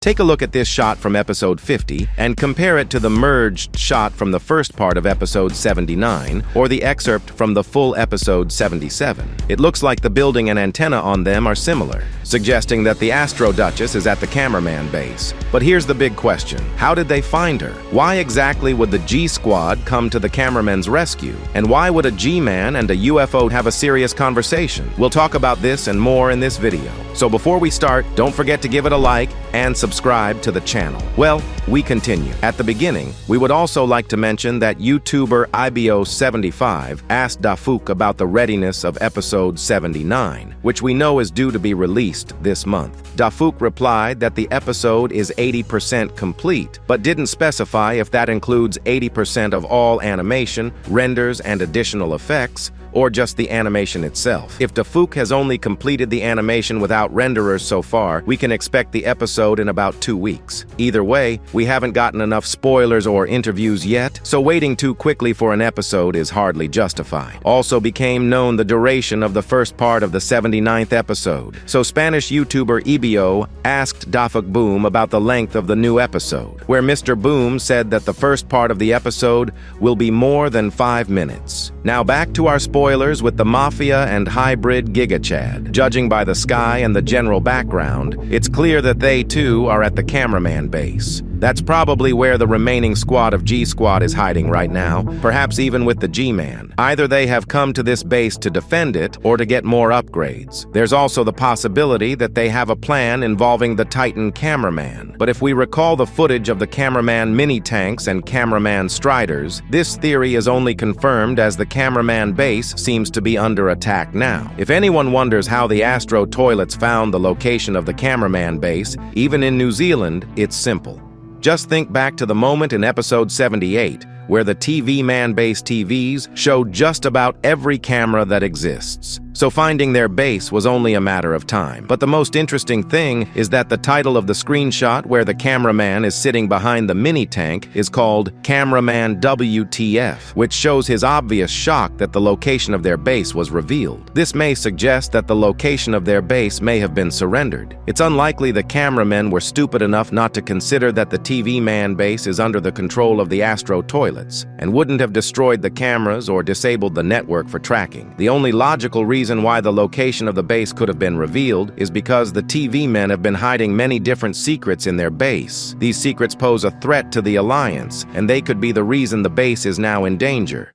Take a look at this shot from episode 50 and compare it to the merged shot from the first part of episode 79 or the excerpt from the full episode 77. It looks like the building and antenna on them are similar, suggesting that the Astro Duchess is at the Cameraman base. But here's the big question. How did they find her? Why exactly would the G-Squad come to the Cameraman's rescue? And why would a G-Man and a UFO have a serious conversation? We'll talk about this and more in this video. So before we start, don't forget to give it a like and subscribe to the channel. Well, we continue. At the beginning, we would also like to mention that YouTuber IBO75 asked Dafuk about the readiness of episode 79, which we know is due to be released this month. Dafuk replied that the episode is 80% complete, but didn't specify if that includes 80% of all animation, renders, and additional effects, or just the animation itself. If Dafuk has only completed the animation without renderers so far, we can expect the episode in about 2 weeks. Either way, we haven't gotten enough spoilers or interviews yet, so waiting too quickly for an episode is hardly justified. Also became known the duration of the first part of the 79th episode, so Spanish YouTuber EBO asked Dafuk Boom about the length of the new episode, where Mr. Boom said that the first part of the episode will be more than 5 minutes. Now back to our spoilers with the Mafia and hybrid Giga Chad. Judging by the sky and the general background, it's clear that they too are at the Cameraman base. That's probably where the remaining squad of G-Squad is hiding right now, perhaps even with the G-Man. Either they have come to this base to defend it or to get more upgrades. There's also the possibility that they have a plan involving the Titan Cameraman. But if we recall the footage of the Cameraman mini-tanks and Cameraman Striders, this theory is only confirmed as the Cameraman base seems to be under attack now. If anyone wonders how the Astro toilets found the location of the Cameraman base, even in New Zealand, it's simple. Just think back to the moment in episode 78, where the TV Man-based TVs showed just about every camera that exists. So finding their base was only a matter of time. But the most interesting thing is that the title of the screenshot where the cameraman is sitting behind the mini-tank is called Cameraman WTF, which shows his obvious shock that the location of their base was revealed. This may suggest that the location of their base may have been surrendered. It's unlikely the cameramen were stupid enough not to consider that the TV Man base is under the control of the Astro toilets, and wouldn't have destroyed the cameras or disabled the network for tracking. The only logical reason why the location of the base could have been revealed is because the TV men have been hiding many different secrets in their base. These secrets pose a threat to the Alliance, and they could be the reason the base is now in danger.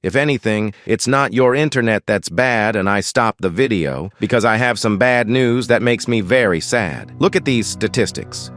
If anything, it's not your internet that's bad and I stopped the video, because I have some bad news that makes me very sad. Look at these statistics.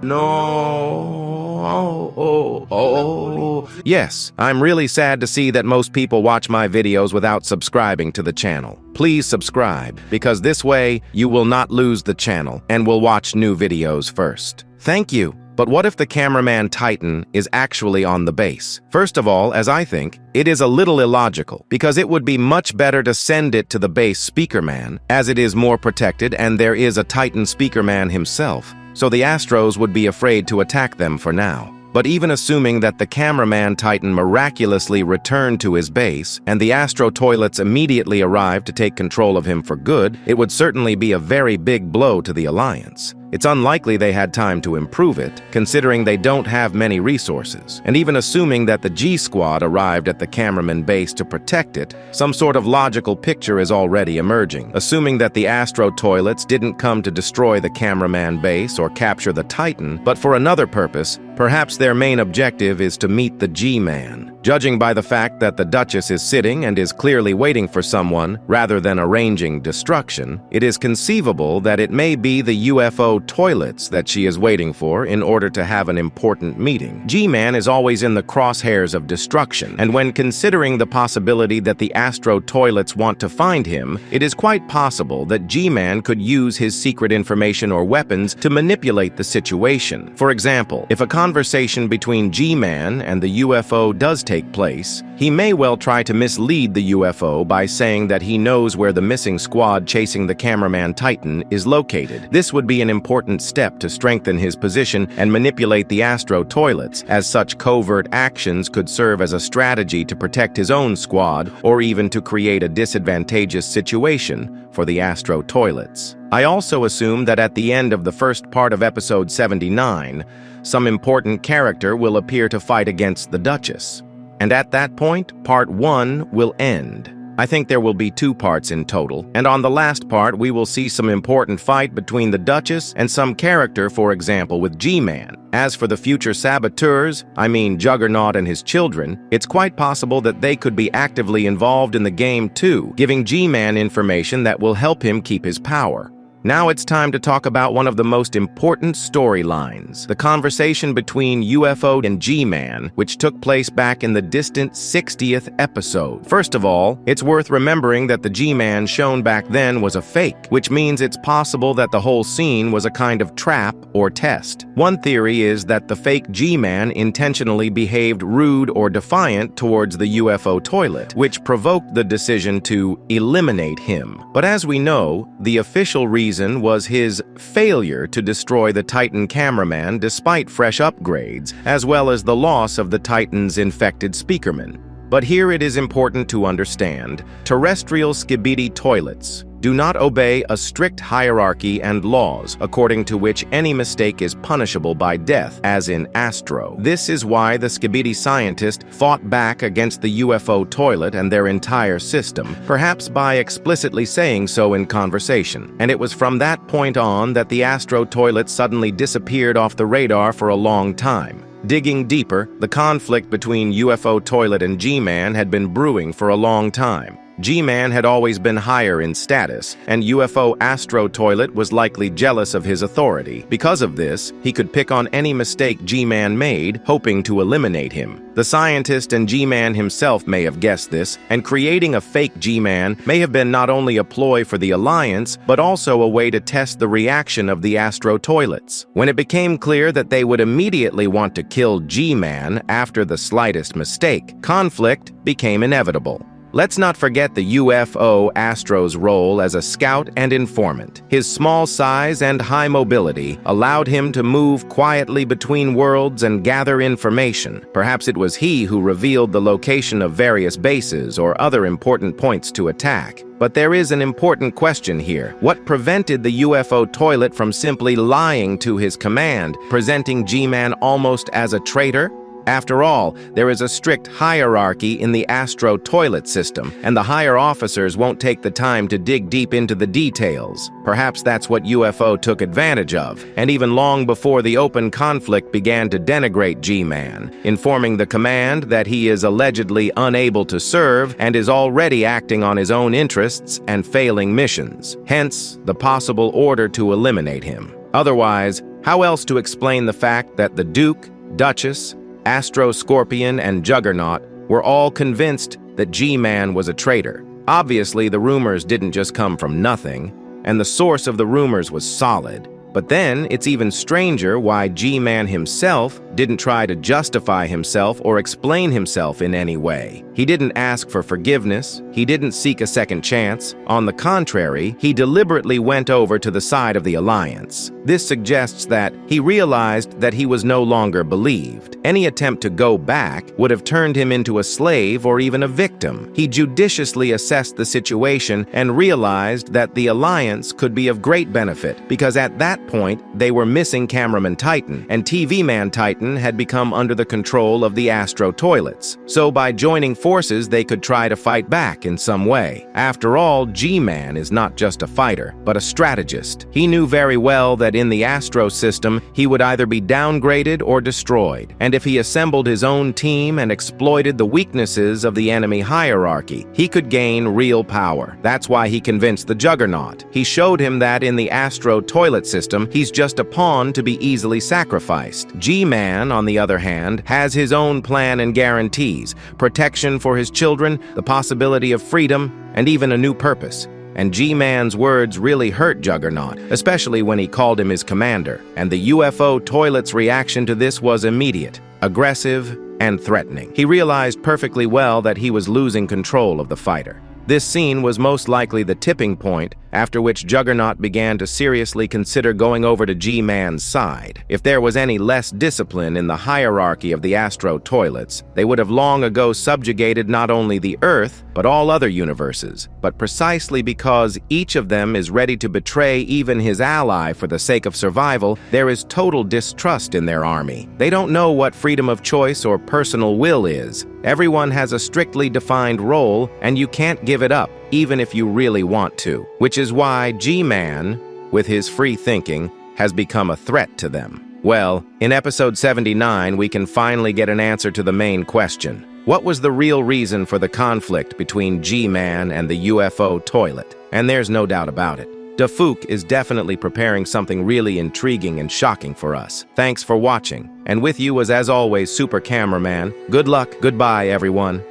Yes, I'm really sad to see that most people watch my videos without subscribing to the channel. Please subscribe, because this way you will not lose the channel and will watch new videos first. Thank you. But what if the Cameraman Titan is actually on the base? First of all, as I think, it is a little illogical, because it would be much better to send it to the base Speakerman, as it is more protected and there is a Titan Speakerman himself, so the Astros would be afraid to attack them for now. But even assuming that the Cameraman Titan miraculously returned to his base, and the Astro toilets immediately arrived to take control of him for good, it would certainly be a very big blow to the Alliance. It's unlikely they had time to improve it, considering they don't have many resources. And even assuming that the G-Squad arrived at the Cameraman base to protect it, some sort of logical picture is already emerging. Assuming that the Astro toilets didn't come to destroy the Cameraman base or capture the Titan, but for another purpose, perhaps their main objective is to meet the G-Man. Judging by the fact that the Duchess is sitting and is clearly waiting for someone, rather than arranging destruction, it is conceivable that it may be the UFO toilets that she is waiting for in order to have an important meeting. G-Man is always in the crosshairs of destruction, and when considering the possibility that the Astro toilets want to find him, it is quite possible that G-Man could use his secret information or weapons to manipulate the situation. For example, if a conversation between G-Man and the UFO does take place, he may well try to mislead the UFO by saying that he knows where the missing squad chasing the Cameraman Titan is located. This would be an important important step to strengthen his position and manipulate the Astro toilets, as such covert actions could serve as a strategy to protect his own squad or even to create a disadvantageous situation for the Astro toilets. I also assume that at the end of the first part of episode 79, some important character will appear to fight against the Duchess. And at that point, part 1 will end. I think there will be 2 parts in total, and on the last part we will see some important fight between the Duchess and some character, for example with G-Man. As for the future saboteurs, I mean Juggernaut and his children, it's quite possible that they could be actively involved in the game too, giving G-Man information that will help him keep his power. Now it's time to talk about one of the most important storylines, the conversation between UFO and G-Man, which took place back in the distant 60th episode. First of all, it's worth remembering that the G-Man shown back then was a fake, which means it's possible that the whole scene was a kind of trap or test. One theory is that the fake G-Man intentionally behaved rude or defiant towards the UFO toilet, which provoked the decision to eliminate him. But as we know, the official reason was his failure to destroy the Titan Cameraman despite fresh upgrades, as well as the loss of the Titan's infected speakerman. But here it is important to understand, terrestrial skibidi toilets do not obey a strict hierarchy and laws, according to which any mistake is punishable by death, as in Astro. This is why the skibidi scientist fought back against the UFO toilet and their entire system, perhaps by explicitly saying so in conversation. And it was from that point on that the Astro toilet suddenly disappeared off the radar for a long time. Digging deeper, the conflict between UFO toilet and G-Man had been brewing for a long time. G-Man had always been higher in status, and UFO Astro toilet was likely jealous of his authority. Because of this, he could pick on any mistake G-Man made, hoping to eliminate him. The scientist and G-Man himself may have guessed this, and creating a fake G-Man may have been not only a ploy for the Alliance, but also a way to test the reaction of the Astro toilets. When it became clear that they would immediately want to kill G-Man after the slightest mistake, conflict became inevitable. Let's not forget the UFO Astro's role as a scout and informant. His small size and high mobility allowed him to move quietly between worlds and gather information. Perhaps it was he who revealed the location of various bases or other important points to attack. But there is an important question here. What prevented the UFO toilet from simply lying to his command, presenting G-Man almost as a traitor? After all, there is a strict hierarchy in the Astro toilet system, and the higher officers won't take the time to dig deep into the details. Perhaps that's what UFO took advantage of, and even long before the open conflict began to denigrate G-Man, informing the command that he is allegedly unable to serve and is already acting on his own interests and failing missions. Hence, the possible order to eliminate him. Otherwise, how else to explain the fact that the Duke, Duchess, Astro, Scorpion, and Juggernaut were all convinced that G-Man was a traitor? Obviously, the rumors didn't just come from nothing, and the source of the rumors was solid. But then, it's even stranger why G-Man himself didn't try to justify himself or explain himself in any way. He didn't ask for forgiveness, he didn't seek a second chance. On the contrary, he deliberately went over to the side of the Alliance. This suggests that he realized that he was no longer believed. Any attempt to go back would have turned him into a slave or even a victim. He judiciously assessed the situation and realized that the Alliance could be of great benefit, because at that point, they were missing Cameraman Titan, and TV Man Titan had become under the control of the Astro toilets. So by joining forces, they could try to fight back in some way. After all, G-Man is not just a fighter, but a strategist. He knew very well that in the Astro system, he would either be downgraded or destroyed. And if he assembled his own team and exploited the weaknesses of the enemy hierarchy, he could gain real power. That's why he convinced the Juggernaut. He showed him that in the Astro toilet system, he's just a pawn to be easily sacrificed. G-Man, on the other hand, has his own plan and guarantees, protection for his children, the possibility of freedom, and even a new purpose. And G-Man's words really hurt Juggernaut, especially when he called him his commander. And the UFO toilet's reaction to this was immediate, aggressive, and threatening. He realized perfectly well that he was losing control of the fighter. This scene was most likely the tipping point after which Juggernaut began to seriously consider going over to G-Man's side. If there was any less discipline in the hierarchy of the Astro toilets, they would have long ago subjugated not only the Earth, but all other universes. But precisely because each of them is ready to betray even his ally for the sake of survival, there is total distrust in their army. They don't know what freedom of choice or personal will is. Everyone has a strictly defined role, and you can't give it up, even if you really want to. Which is why G-Man, with his free thinking, has become a threat to them. Well, in episode 79, we can finally get an answer to the main question. What was the real reason for the conflict between G-Man and the UFO toilet? And there's no doubt about it. Dafook is definitely preparing something really intriguing and shocking for us. Thanks for watching. And with you was, as always, Super Cameraman. Good luck, goodbye, everyone.